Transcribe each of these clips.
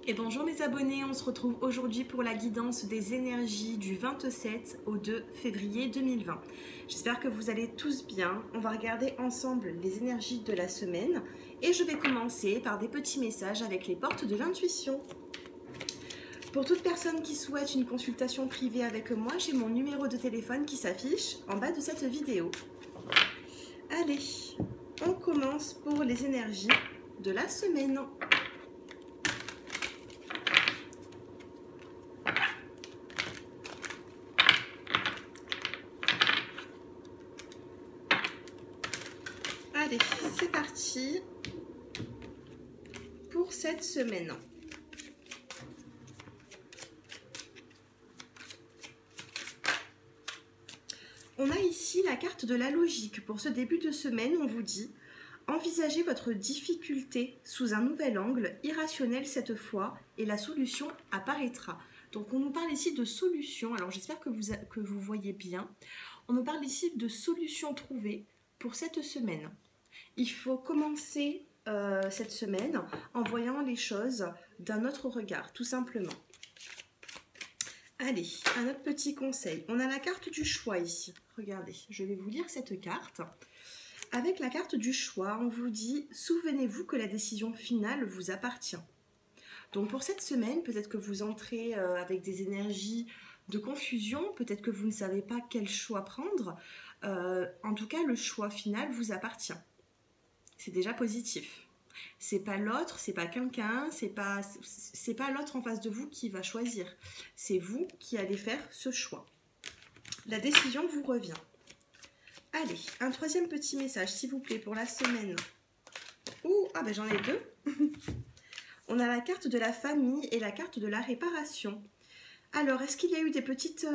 Et bonjour mes abonnés, on se retrouve aujourd'hui pour la guidance des énergies du 27 au 2 février 2020. J'espère que vous allez tous bien. On va regarder ensemble les énergies de la semaine et je vais commencer par des petits messages avec les portes de l'intuition. Pour toute personne qui souhaite une consultation privée avec moi, j'ai mon numéro de téléphone qui s'affiche en bas de cette vidéo. Allez, on commence pour les énergies de la semaine. Allez, c'est parti pour cette semaine. On a ici la carte de la logique. Pour ce début de semaine, on vous dit « Envisagez votre difficulté sous un nouvel angle, irrationnel cette fois, et la solution apparaîtra. » Donc on nous parle ici de solution. Alors j'espère que vous voyez bien. On nous parle ici de solutions trouvées pour cette semaine. Il faut commencer cette semaine en voyant les choses d'un autre regard, tout simplement. Allez, un autre petit conseil. On a la carte du choix ici. Regardez, je vais vous lire cette carte. Avec la carte du choix, on vous dit « Souvenez-vous que la décision finale vous appartient ». Donc pour cette semaine, peut-être que vous entrez avec des énergies de confusion, peut-être que vous ne savez pas quel choix prendre. En tout cas, le choix final vous appartient. C'est déjà positif. C'est pas l'autre, c'est pas quelqu'un, c'est pas l'autre en face de vous qui va choisir. C'est vous qui allez faire ce choix. La décision vous revient. Allez, un troisième petit message, s'il vous plaît, pour la semaine. Ouh, ah ben j'en ai deux. On a la carte de la famille et la carte de la réparation. Alors, est-ce qu'il y a eu des petites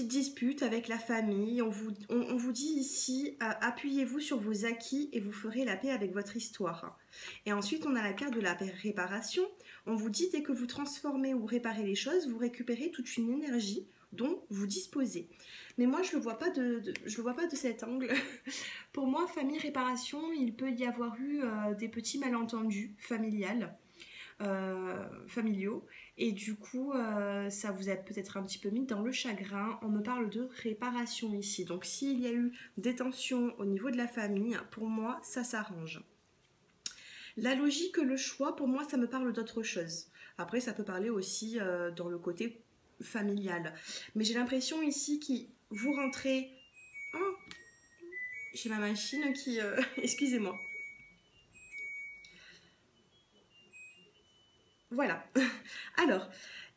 disputes avec la famille? On vous dit ici, appuyez-vous sur vos acquis et vous ferez la paix avec votre histoire. Et ensuite, on a la carte de la réparation. On vous dit, dès que vous transformez ou réparez les choses, vous récupérez toute une énergie dont vous disposez. Mais moi, je ne le vois pas de cet angle. Pour moi, famille, réparation, il peut y avoir eu des petits malentendus familiaux, et du coup ça vous a peut-être un petit peu mis dans le chagrin. On me parle de réparation ici, donc s'il y a eu des tensions au niveau de la famille, pour moi ça s'arrange. La logique, le choix, pour moi ça me parle d'autre chose. Après ça peut parler aussi dans le côté familial, mais j'ai l'impression ici que vous rentrez... Oh, j'ai ma machine qui... excusez-moi. Voilà. Alors,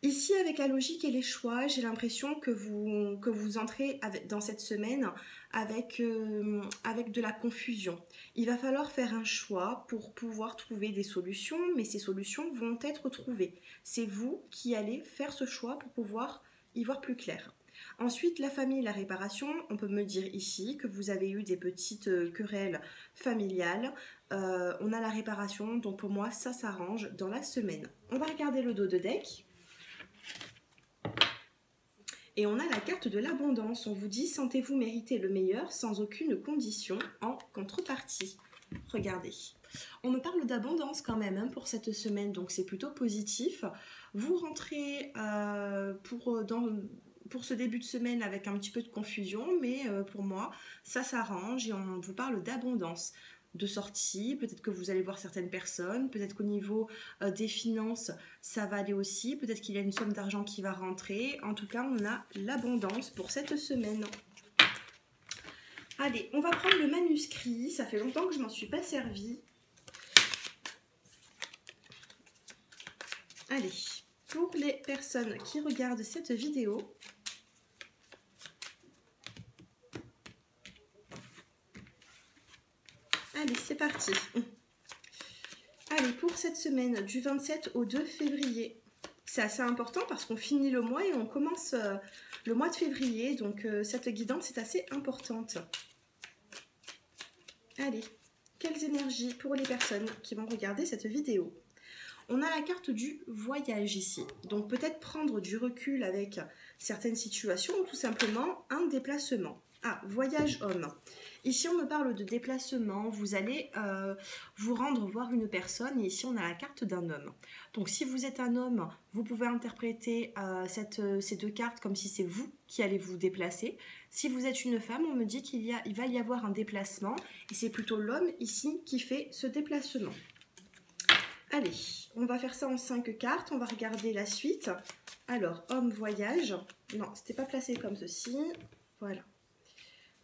ici, avec la logique et les choix, j'ai l'impression que vous entrez dans cette semaine avec de la confusion. Il va falloir faire un choix pour pouvoir trouver des solutions, mais ces solutions vont être trouvées. C'est vous qui allez faire ce choix pour pouvoir y voir plus clair. Ensuite, la famille et la réparation, on peut me dire ici que vous avez eu des petites querelles familiales. On a la réparation, donc pour moi, ça s'arrange dans la semaine. On va regarder le dos de deck. Et on a la carte de l'abondance. On vous dit, sentez-vous mériter le meilleur sans aucune condition en contrepartie. Regardez. On me parle d'abondance quand même pour cette semaine, donc c'est plutôt positif. Vous rentrez pour ce début de semaine avec un petit peu de confusion, mais pour moi, ça s'arrange et on vous parle d'abondance, de sortie. Peut-être que vous allez voir certaines personnes, peut-être qu'au niveau des finances, ça va aller aussi, peut-être qu'il y a une somme d'argent qui va rentrer. En tout cas, on a l'abondance pour cette semaine. Allez, on va prendre le manuscrit, ça fait longtemps que je ne m'en suis pas servie. Allez, pour les personnes qui regardent cette vidéo, allez, c'est parti. Allez, pour cette semaine du 27 au 2 février, c'est assez important parce qu'on finit le mois et on commence le mois de février, donc cette guidance est assez importante. Allez, quelles énergies pour les personnes qui vont regarder cette vidéo? On a la carte du voyage ici, donc peut-être prendre du recul avec certaines situations ou tout simplement un déplacement. Ah, voyage homme. Ici, on me parle de déplacement. Vous allez vous rendre voir une personne. Et ici, on a la carte d'un homme. Donc, si vous êtes un homme, vous pouvez interpréter ces deux cartes comme si c'est vous qui allez vous déplacer. Si vous êtes une femme, on me dit qu'il va y avoir un déplacement. Et c'est plutôt l'homme ici qui fait ce déplacement. Allez, on va faire ça en 5 cartes. On va regarder la suite. Alors, homme, voyage. Non, c'était pas placé comme ceci. Voilà.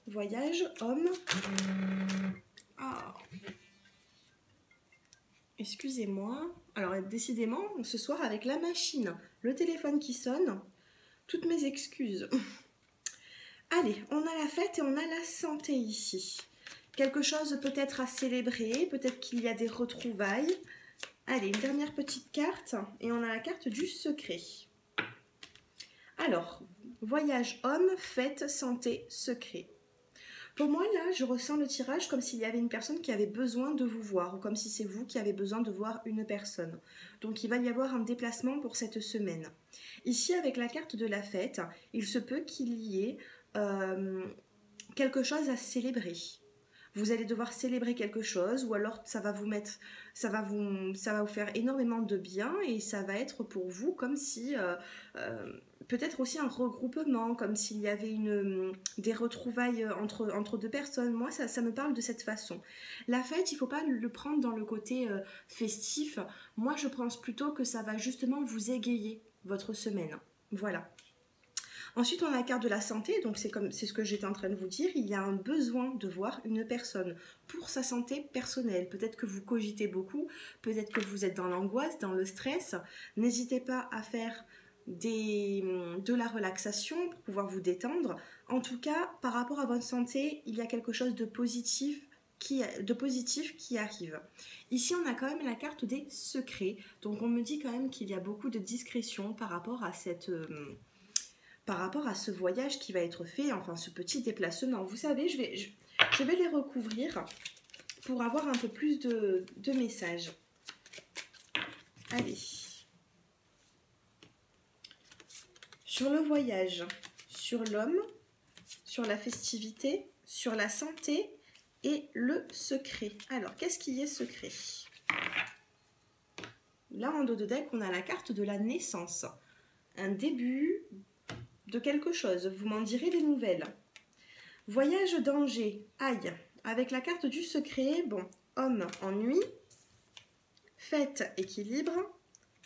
Voyage, homme. Ah. Excusez-moi. Alors, décidément, ce soir, avec la machine, le téléphone qui sonne, toutes mes excuses. Allez, on a la fête et on a la santé ici. Quelque chose peut-être à célébrer, peut-être qu'il y a des retrouvailles. Allez, une dernière petite carte et on a la carte du secret. Alors, voyage, homme, fête, santé, secret. Pour moi, là, je ressens le tirage comme s'il y avait une personne qui avait besoin de vous voir, ou comme si c'est vous qui avez besoin de voir une personne. Donc, il va y avoir un déplacement pour cette semaine. Ici, avec la carte de la fête, il se peut qu'il y ait quelque chose à célébrer. Vous allez devoir célébrer quelque chose, ou alors ça va vous faire énormément de bien, et ça va être pour vous comme si... peut-être aussi un regroupement, comme s'il y avait des retrouvailles entre deux personnes. Moi, ça me parle de cette façon. La fête, il ne faut pas le prendre dans le côté festif. Moi, je pense plutôt que ça va justement vous égayer votre semaine. Voilà. Ensuite, on a la carte de la santé, donc c'est ce que j'étais en train de vous dire. Il y a un besoin de voir une personne pour sa santé personnelle. Peut-être que vous cogitez beaucoup, peut-être que vous êtes dans l'angoisse, dans le stress. N'hésitez pas à faire de la relaxation pour pouvoir vous détendre. En tout cas, par rapport à votre santé, il y a quelque chose de positif qui arrive. Ici, on a quand même la carte des secrets. Donc, on me dit quand même qu'il y a beaucoup de discrétion par rapport à ce voyage qui va être fait, enfin ce petit déplacement. Vous savez, je vais les recouvrir pour avoir un peu plus de messages. Allez. Sur le voyage, sur l'homme, sur la festivité, sur la santé et le secret. Alors, qu'est-ce qui est secret? Là, en dos de deck, on a la carte de la naissance. Un début de quelque chose. Vous m'en direz des nouvelles. Voyage, danger. Aïe. Avec la carte du secret, bon, homme, ennui. Fête, équilibre.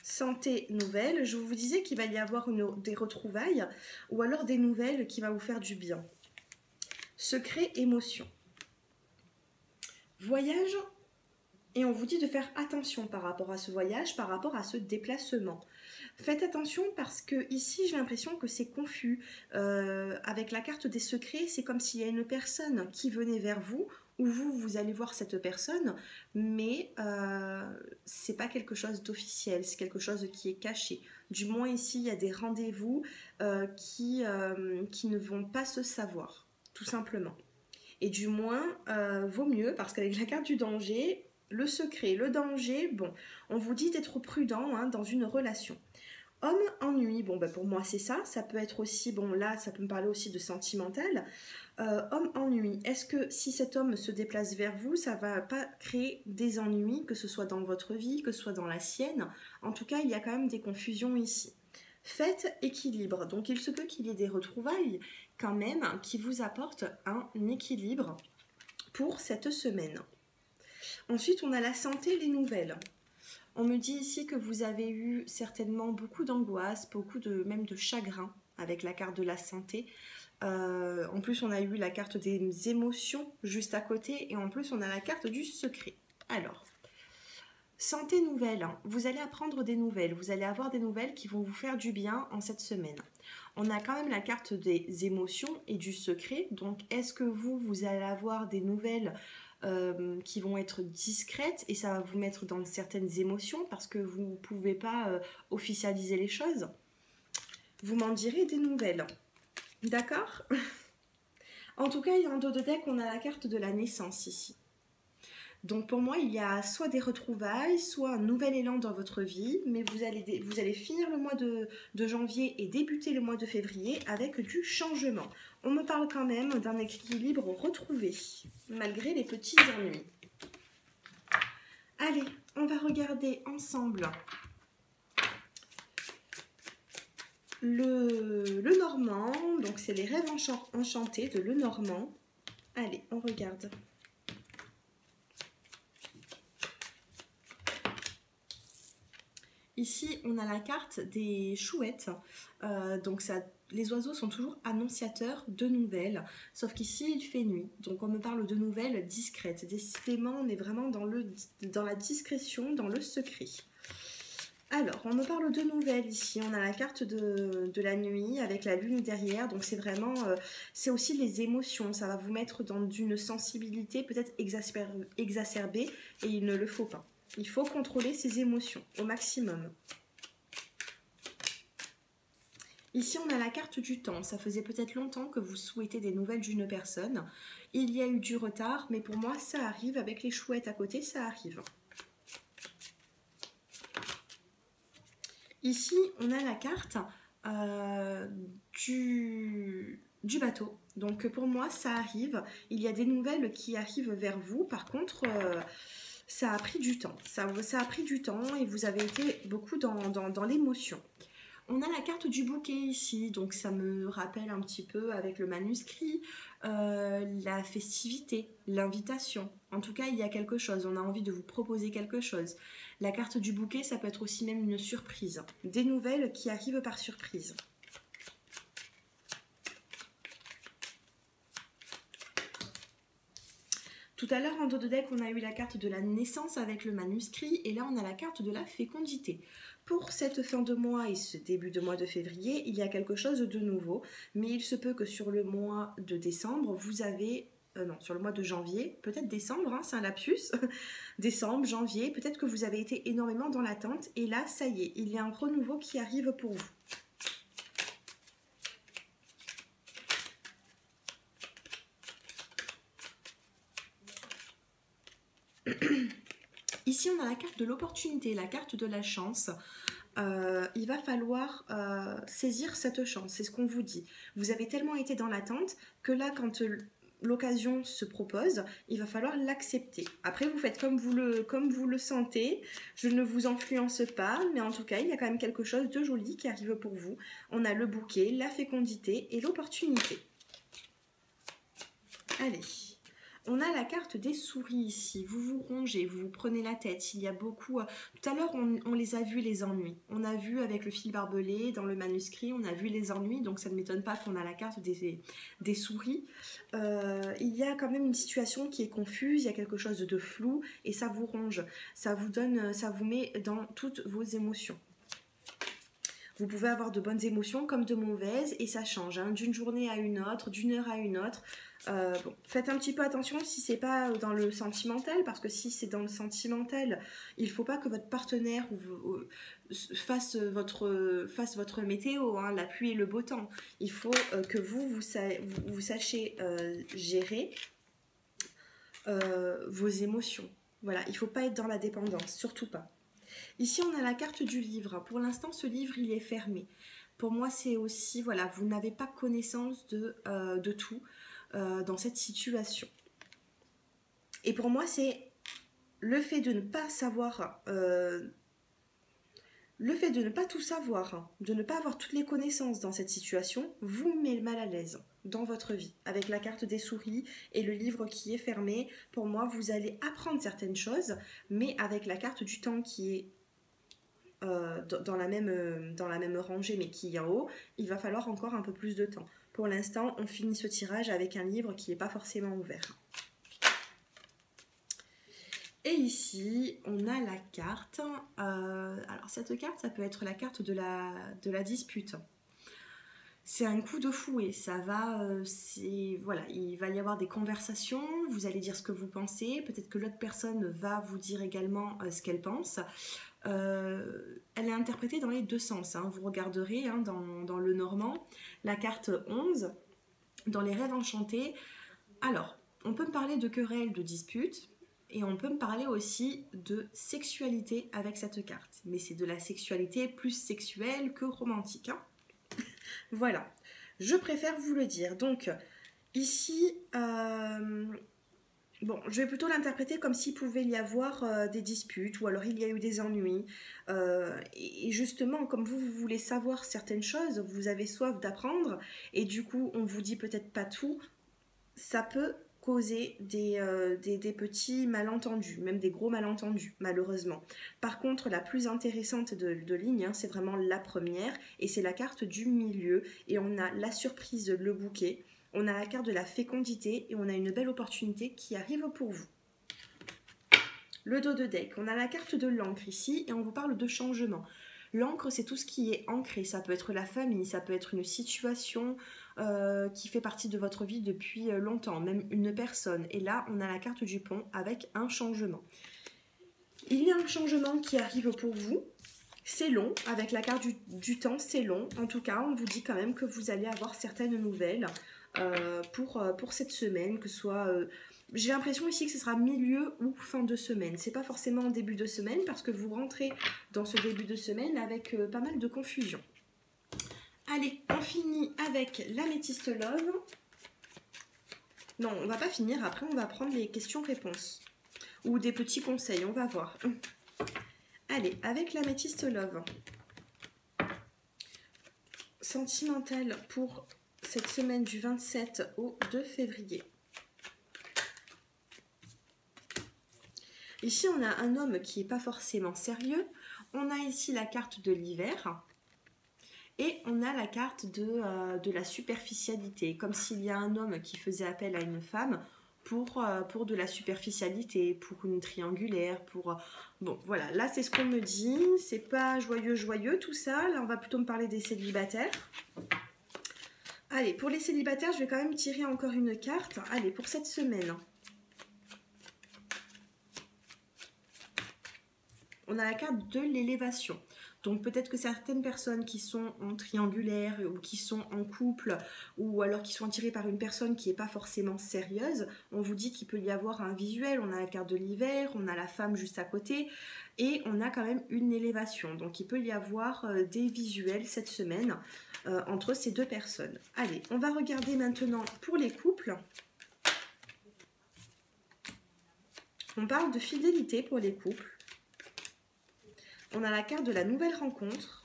Santé, nouvelle. Je vous disais qu'il va y avoir des retrouvailles ou alors des nouvelles qui vont vous faire du bien. Secret, émotion. Voyage, et on vous dit de faire attention par rapport à ce voyage, par rapport à ce déplacement. Faites attention parce que ici j'ai l'impression que c'est confus. Avec la carte des secrets, c'est comme s'il y a une personne qui venait vers vous, ou vous allez voir cette personne, mais c'est pas quelque chose d'officiel, c'est quelque chose qui est caché. Du moins ici, il y a des rendez-vous qui ne vont pas se savoir, tout simplement. Et du moins, vaut mieux, parce qu'avec la carte du danger, le secret, le danger, bon, on vous dit d'être prudent hein, dans une relation. Homme, ennui, bon ben pour moi c'est ça, ça peut être aussi, bon là ça peut me parler aussi de sentimental. Homme, ennui, est-ce que si cet homme se déplace vers vous, ça va pas créer des ennuis, que ce soit dans votre vie, que ce soit dans la sienne? En tout cas, il y a quand même des confusions ici. Faites équilibre, donc il se peut qu'il y ait des retrouvailles quand même qui vous apportent un équilibre pour cette semaine. Ensuite, on a la santé, les nouvelles. On me dit ici que vous avez eu certainement beaucoup d'angoisse, même de chagrin avec la carte de la santé. En plus, on a eu la carte des émotions juste à côté et en plus, on a la carte du secret. Alors, santé nouvelle, hein. Vous allez apprendre des nouvelles, vous allez avoir des nouvelles qui vont vous faire du bien en cette semaine. On a quand même la carte des émotions et du secret, donc est-ce que vous allez avoir des nouvelles qui vont être discrètes et ça va vous mettre dans certaines émotions parce que vous ne pouvez pas officialiser les choses? Vous m'en direz des nouvelles. D'accord? En tout cas, il y a en dos de deck, on a la carte de la naissance ici. Donc pour moi, il y a soit des retrouvailles, soit un nouvel élan dans votre vie, mais vous allez finir le mois de janvier et débuter le mois de février avec du changement. On me parle quand même d'un équilibre retrouvé, malgré les petits ennuis. Allez, on va regarder ensemble le Normand. Donc, c'est les rêves enchantés de Lenormand. Allez, on regarde. Ici, on a la carte des chouettes. Donc, les oiseaux sont toujours annonciateurs de nouvelles. Sauf qu'ici, il fait nuit. Donc, on me parle de nouvelles discrètes. Décidément, on est vraiment dans la discrétion, dans le secret. Alors, on me parle de nouvelles ici. On a la carte de la nuit avec la lune derrière. Donc, c'est vraiment... c'est aussi les émotions. Ça va vous mettre dans une sensibilité peut-être exacerbée. Et il ne le faut pas. Il faut contrôler ses émotions au maximum. Ici, on a la carte du temps. Ça faisait peut-être longtemps que vous souhaitez des nouvelles d'une personne. Il y a eu du retard, mais pour moi, ça arrive. Avec les chouettes à côté, ça arrive. Ici, on a la carte du bateau. Donc, pour moi, ça arrive. Il y a des nouvelles qui arrivent vers vous. Par contre... ça a pris du temps, ça a pris du temps et vous avez été beaucoup dans l'émotion. On a la carte du bouquet ici, donc ça me rappelle un petit peu avec le manuscrit, la festivité, l'invitation. En tout cas, il y a quelque chose, on a envie de vous proposer quelque chose. La carte du bouquet, ça peut être aussi même une surprise, des nouvelles qui arrivent par surprise. Tout à l'heure, en dos de deck, on a eu la carte de la naissance avec le manuscrit. Et là, on a la carte de la fécondité. Pour cette fin de mois et ce début de mois de février, il y a quelque chose de nouveau. Mais il se peut que sur le mois de décembre, vous avez... non, sur le mois de janvier, peut-être décembre, hein, c'est un lapsus. Décembre, janvier, peut-être que vous avez été énormément dans l'attente. Et là, ça y est, il y a un renouveau qui arrive pour vous. Ici, on a la carte de l'opportunité, la carte de la chance. Il va falloir saisir cette chance, c'est ce qu'on vous dit. Vous avez tellement été dans l'attente que là, quand l'occasion se propose, il va falloir l'accepter. Après, vous faites comme vous le sentez. Je ne vous influence pas, mais en tout cas, il y a quand même quelque chose de joli qui arrive pour vous. On a le bouquet, la fécondité et l'opportunité. Allez. On a la carte des souris ici, vous vous rongez, vous vous prenez la tête, il y a beaucoup... Tout à l'heure, on les a vus les ennuis. On a vu avec le fil barbelé, dans le manuscrit, on a vu les ennuis, donc ça ne m'étonne pas qu'on a la carte des souris. Il y a quand même une situation qui est confuse, il y a quelque chose de flou, et ça vous ronge. Ça vous met dans toutes vos émotions. Vous pouvez avoir de bonnes émotions comme de mauvaises, et ça change, hein, d'une journée à une autre, d'une heure à une autre. Bon, faites un petit peu attention si c'est pas dans le sentimental, parce que si c'est dans le sentimental, il ne faut pas que votre partenaire fasse votre météo, hein, la pluie et le beau temps. Il faut que vous sachiez gérer vos émotions. Voilà, il ne faut pas être dans la dépendance, surtout pas. Ici, on a la carte du livre. Pour l'instant, ce livre, il est fermé. Pour moi, c'est aussi, voilà, vous n'avez pas connaissance de tout dans cette situation. Et pour moi, c'est le fait de ne pas savoir, le fait de ne pas tout savoir, de ne pas avoir toutes les connaissances dans cette situation, vous met mal à l'aise dans votre vie. Avec la carte des souris et le livre qui est fermé, pour moi, vous allez apprendre certaines choses, mais avec la carte du temps qui est dans la même rangée mais qui est en haut, il va falloir encore un peu plus de temps. Pour l'instant, on finit ce tirage avec un livre qui n'est pas forcément ouvert. Et ici, on a la carte. Alors, cette carte, ça peut être la carte de la dispute. C'est un coup de fouet. Ça va, voilà, il va y avoir des conversations. Vous allez dire ce que vous pensez. Peut-être que l'autre personne va vous dire également ce qu'elle pense. Elle est interprétée dans les deux sens, hein. Vous regarderez, hein, dans le Normand, la carte 11, dans les rêves enchantés. Alors, on peut me parler de querelles, de disputes, et on peut me parler aussi de sexualité avec cette carte. Mais c'est de la sexualité plus sexuelle que romantique, hein. Voilà. Je préfère vous le dire. Donc, ici, bon, je vais plutôt l'interpréter comme s'il pouvait y avoir des disputes ou alors il y a eu des ennuis. Et justement, comme vous voulez savoir certaines choses, vous avez soif d'apprendre et du coup, on vous dit peut-être pas tout, ça peut causer des petits malentendus, même des gros malentendus, malheureusement. Par contre, la plus intéressante de ligne, hein, c'est vraiment la première, et c'est la carte du milieu, et on a la surprise, le bouquet, on a la carte de la fécondité, et on a une belle opportunité qui arrive pour vous. Le dos de deck, on a la carte de l'encre ici, et on vous parle de changement. L'encre, c'est tout ce qui est ancré, ça peut être la famille, ça peut être une situation qui fait partie de votre vie depuis longtemps, même une personne. Et là, on a la carte du pont avec un changement. Il y a un changement qui arrive pour vous. C'est long, avec la carte du temps, c'est long. En tout cas, on vous dit quand même que vous allez avoir certaines nouvelles pour cette semaine, que ce soit... j'ai l'impression ici que ce sera milieu ou fin de semaine. C'est pas forcément en début de semaine parce que vous rentrez dans ce début de semaine avec pas mal de confusion. Allez, on finit avec l'améthyste love. Non, on va pas finir. Après, on va prendre les questions-réponses. Ou des petits conseils, on va voir. Allez, avec l'améthyste love. Sentimental pour cette semaine du 27 au 2 février. Ici, on a un homme qui n'est pas forcément sérieux. On a ici la carte de l'hiver. Et on a la carte de la superficialité, comme s'il y a un homme qui faisait appel à une femme pour de la superficialité, pour une triangulaire, pour... bon, voilà, là c'est ce qu'on me dit, c'est pas joyeux tout ça, là on va plutôt me parler des célibataires. Allez, pour les célibataires, je vais quand même tirer encore une carte. Allez, pour cette semaine. On a la carte de l'élévation. Donc peut-être que certaines personnes qui sont en triangulaire ou qui sont en couple ou alors qui sont attirées par une personne qui n'est pas forcément sérieuse, on vous dit qu'il peut y avoir un visuel, on a la carte de l'hiver, on a la femme juste à côté et on a quand même une élévation. Donc il peut y avoir des visuels cette semaine entre ces deux personnes. Allez, on va regarder maintenant pour les couples. On parle de fidélité pour les couples. On a la carte de la nouvelle rencontre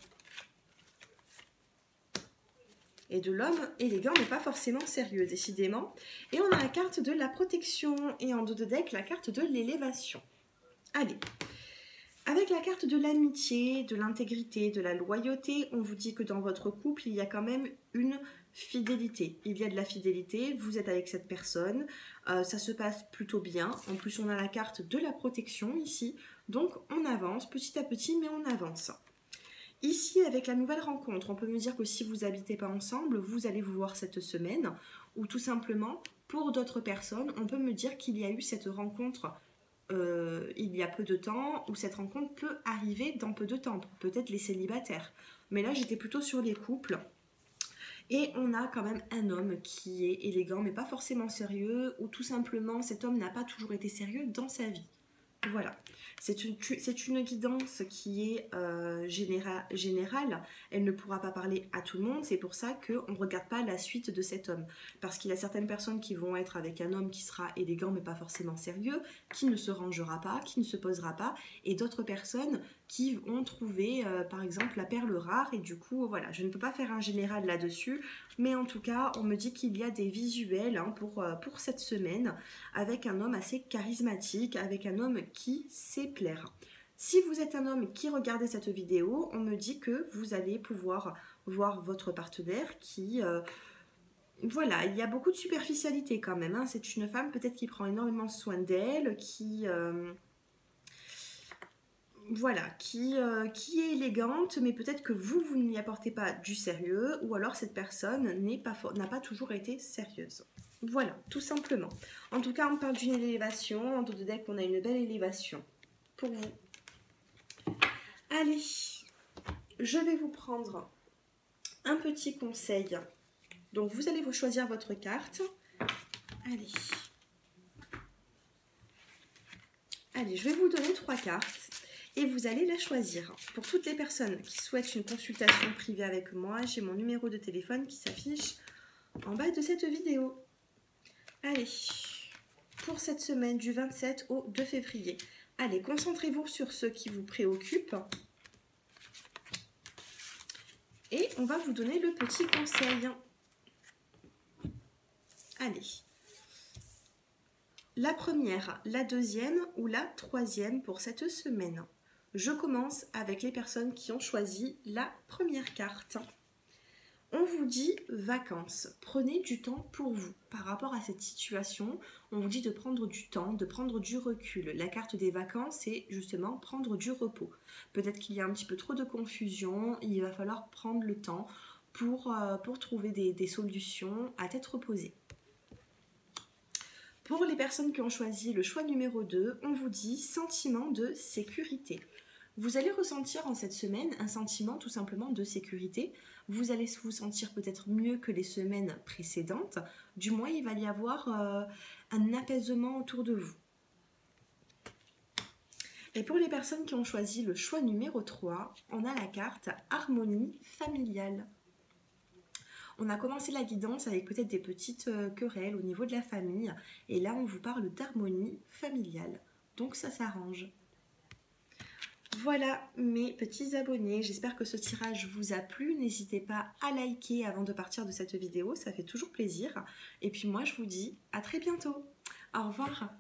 et de l'homme élégant mais pas forcément sérieux, décidément. Et on a la carte de la protection et en dos de deck, la carte de l'élévation. Allez, avec la carte de l'amitié, de l'intégrité, de la loyauté, on vous dit que dans votre couple, il y a quand même une fidélité. Il y a de la fidélité, vous êtes avec cette personne, ça se passe plutôt bien. En plus, on a la carte de la protection ici. Donc, on avance petit à petit, mais on avance. Ici, avec la nouvelle rencontre, on peut me dire que si vous n'habitez pas ensemble, vous allez vous voir cette semaine. Ou tout simplement, pour d'autres personnes, on peut me dire qu'il y a eu cette rencontre il y a peu de temps, ou cette rencontre peut arriver dans peu de temps. Peut-être les célibataires. Mais là, j'étais plutôt sur les couples. Et on a quand même un homme qui est élégant, mais pas forcément sérieux, ou tout simplement, cet homme n'a pas toujours été sérieux dans sa vie. Voilà, c'est une guidance qui est générale, elle ne pourra pas parler à tout le monde, c'est pour ça qu'on ne regarde pas la suite de cet homme. Parce qu'il y a certaines personnes qui vont être avec un homme qui sera élégant mais pas forcément sérieux, qui ne se rangera pas, qui ne se posera pas, et d'autres personnes qui vont trouver par exemple la perle rare, et du coup voilà, je ne peux pas faire un général là-dessus, mais en tout cas on me dit qu'il y a des visuels hein, pour cette semaine, avec un homme assez charismatique, avec un homme qui sait plaire. Si vous êtes un homme qui regardez cette vidéo, on me dit que vous allez pouvoir voir votre partenaire qui... voilà, il y a beaucoup de superficialité quand même. Hein. C'est une femme peut-être qui prend énormément soin d'elle, qui... voilà, qui est élégante, mais peut-être que vous n'y apportez pas du sérieux, ou alors cette personne n'a pas toujours été sérieuse. Voilà, tout simplement. En tout cas, on parle d'une élévation. En dos de deck, on a une belle élévation pour vous. Allez, je vais vous prendre un petit conseil. Donc, vous allez vous choisir votre carte. Allez. Allez, je vais vous donner 3 cartes. et vous allez la choisir. Pour toutes les personnes qui souhaitent une consultation privée avec moi, j'ai mon numéro de téléphone qui s'affiche en bas de cette vidéo. Allez, pour cette semaine du 27 au 2 février, allez, concentrez-vous sur ce qui vous préoccupe. Et on va vous donner le petit conseil. Allez. La première, la deuxième ou la troisième pour cette semaine. Je commence avec les personnes qui ont choisi la première carte. On vous dit vacances. Prenez du temps pour vous. Par rapport à cette situation, on vous dit de prendre du temps, de prendre du recul. La carte des vacances, c'est justement prendre du repos. Peut-être qu'il y a un petit peu trop de confusion. Il va falloir prendre le temps pour trouver des solutions à tête reposée. Pour les personnes qui ont choisi le choix numéro 2, on vous dit sentiment de sécurité. Vous allez ressentir en cette semaine un sentiment tout simplement de sécurité. Vous allez vous sentir peut-être mieux que les semaines précédentes. Du moins, il va y avoir un apaisement autour de vous. Et pour les personnes qui ont choisi le choix numéro 3, on a la carte harmonie familiale. On a commencé la guidance avec peut-être des petites querelles au niveau de la famille. Et là, on vous parle d'harmonie familiale. Donc ça s'arrange. Voilà mes petits abonnés, j'espère que ce tirage vous a plu. N'hésitez pas à liker avant de partir de cette vidéo, ça fait toujours plaisir. Et puis moi je vous dis à très bientôt. Au revoir.